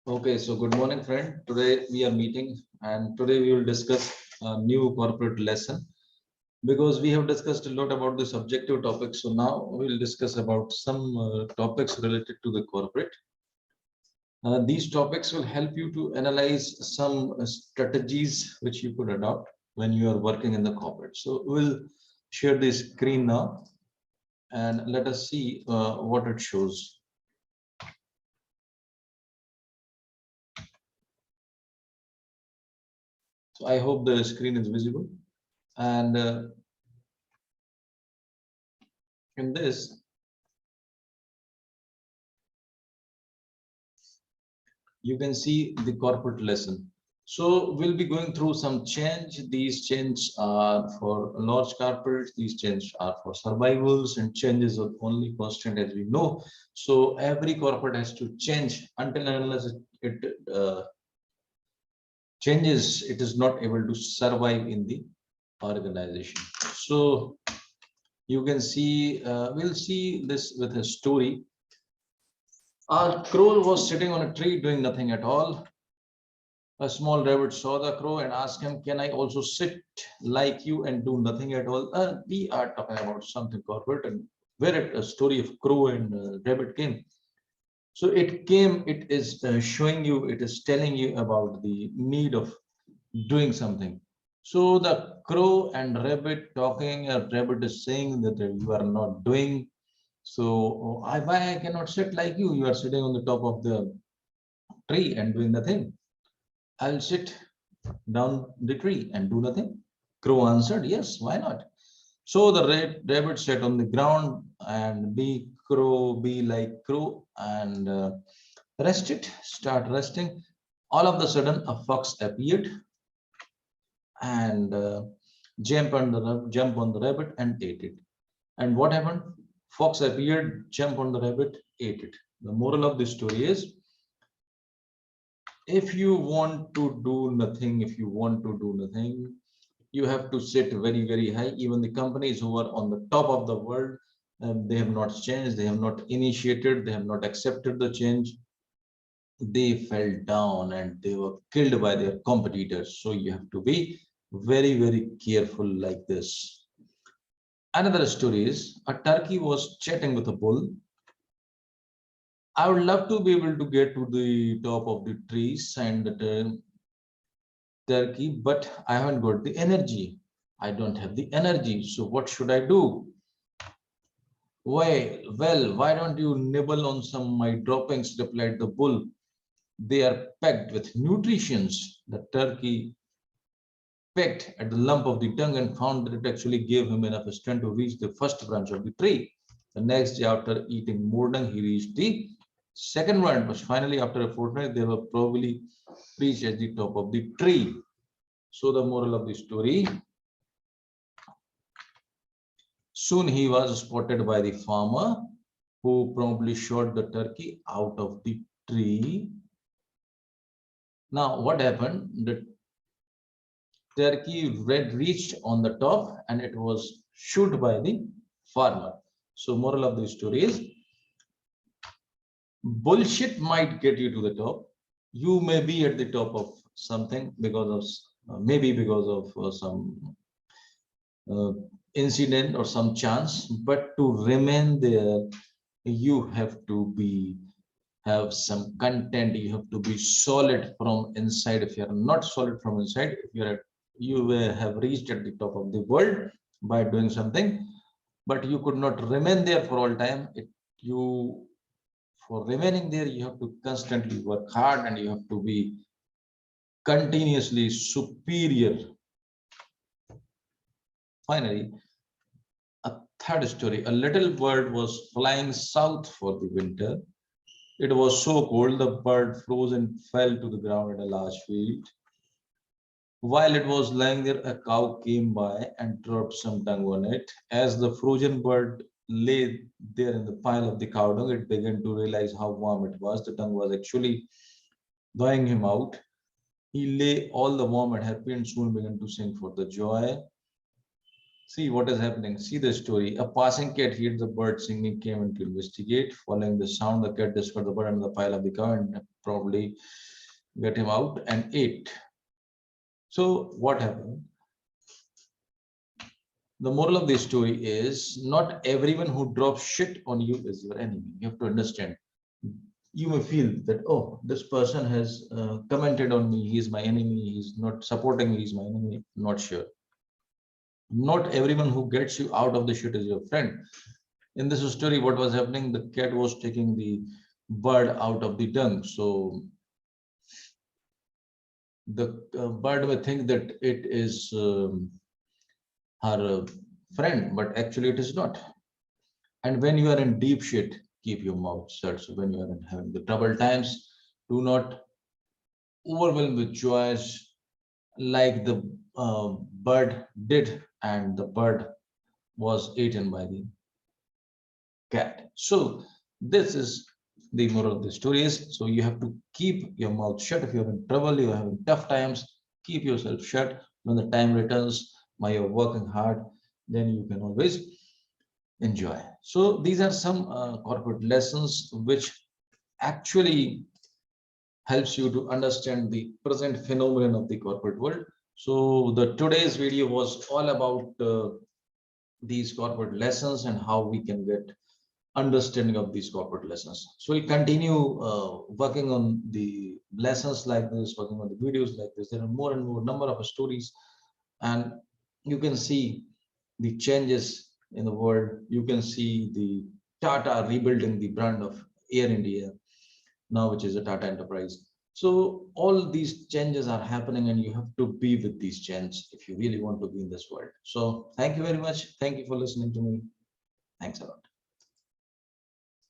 Okay, so good morning, friend. Today we are meeting, and today we will discuss a new corporate lesson because we have discussed a lot about the subjective topics. So now we'll discuss about some topics related to the corporate. These topics will help you to analyze some strategies which you could adopt when you are working in the corporate. So we'll share the screen now and let us see what it shows. So I hope the screen is visible. And in this, you can see the corporate lesson. So we'll be going through some change. These changes are for large corporates. These changes are for survivals, and changes are only constant as we know. So every corporate has to change until and unless it changes, it is not able to survive in the organization. So you can see, we'll see this with a story. A crow was sitting on a tree doing nothing at all. A small rabbit saw the crow and asked him, "Can I also sit like you and do nothing at all?" We are talking about something corporate, and where a story of crow and rabbit came. So it is showing you, it is telling you about the need of doing something. So the crow and rabbit talking, a rabbit is saying that you are not doing. So why I cannot sit like you? You are sitting on the top of the tree and doing nothing. I'll sit down the tree and do nothing. Crow answered, "Yes, why not?" So the rabbit sat on the ground and be crow, be like crow, and start resting. All of a sudden, a fox appeared and jump on the rabbit and ate it. And what happened? Fox appeared, jump on the rabbit, ate it. The moral of the story is, if you want to do nothing, you have to sit very, very high. Even the companies who are on the top of the world, they have not changed, they have not initiated, they have not accepted the change. They fell down and they were killed by their competitors. So you have to be very, very careful like this. Another story is, a turkey was chatting with a bull. "I would love to be able to get to the top of the trees and the turkey, but I haven't got the energy. I don't have the energy. So what should I do?" Well, why don't you nibble on some of my droppings?" replied the bull. "They are packed with nutritions." The turkey pecked at the lump of the tongue and found that it actually gave him enough strength to reach the first branch of the tree. The next day, after eating more dung, he reached the second branch, but finally, after a fortnight, they were probably reached at the top of the tree. So the moral of the story, soon he was spotted by the farmer, who promptly shot the turkey out of the tree. Now, what happened? The turkey reached on the top and it was shot by the farmer. So, moral of the story is, bullshit might get you to the top. You may be at the top of something because of maybe because of some uh, incident or some chance, but to remain there, you have to have some content. You have to be solid from inside. If you are not solid from inside, if you will have reached at the top of the world by doing something, but you could not remain there for all time. You For remaining there, you have to constantly work hard and you have to be continuously superior. Finally, a third story. A little bird was flying south for the winter. It was so cold, the bird froze and fell to the ground in a large field. While it was lying there, a cow came by and dropped some dung on it. As the frozen bird lay there in the pile of the cow dung, it began to realize how warm it was. The dung was actually thawing him out. He lay all the warm and happy and soon began to sing for the joy. See what is happening. See the story. A passing cat heard the bird singing, came in to investigate. Following the sound, the cat discovered the bird under the pile of the cow and probably get him out and ate. So what happened? The moral of the story is not everyone who drops shit on you is your enemy. You have to understand. You may feel that, oh, this person has commented on me, he's my enemy, he's not supporting me, he's my enemy. Not sure. Not everyone who gets you out of the shit is your friend. In this story, what was happening? The cat was taking the bird out of the dung. So the bird may think that it is her friend, but actually it is not. And when you are in deep shit, keep your mouth shut. So when you are in having the trouble times, do not overwhelm with joys like the bird did, and the bird was eaten by the cat. So this is the moral of the story is, so you have to keep your mouth shut. If you're in trouble, you're having tough times, keep yourself shut. When the time returns, while you're working hard, then you can always enjoy. So these are some corporate lessons which actually helps you to understand the present phenomenon of the corporate world. So the today's video was all about these corporate lessons and how we can get understanding of these corporate lessons. So we continue working on the lessons like this, working on the videos like this. There are more and more number of stories, and you can see the changes in the world. You can see the Tata rebuilding the brand of Air India now, which is a Tata Enterprise. So all these changes are happening, and you have to be with these changes if you really want to be in this world. So thank you very much. Thank you for listening to me. Thanks a lot.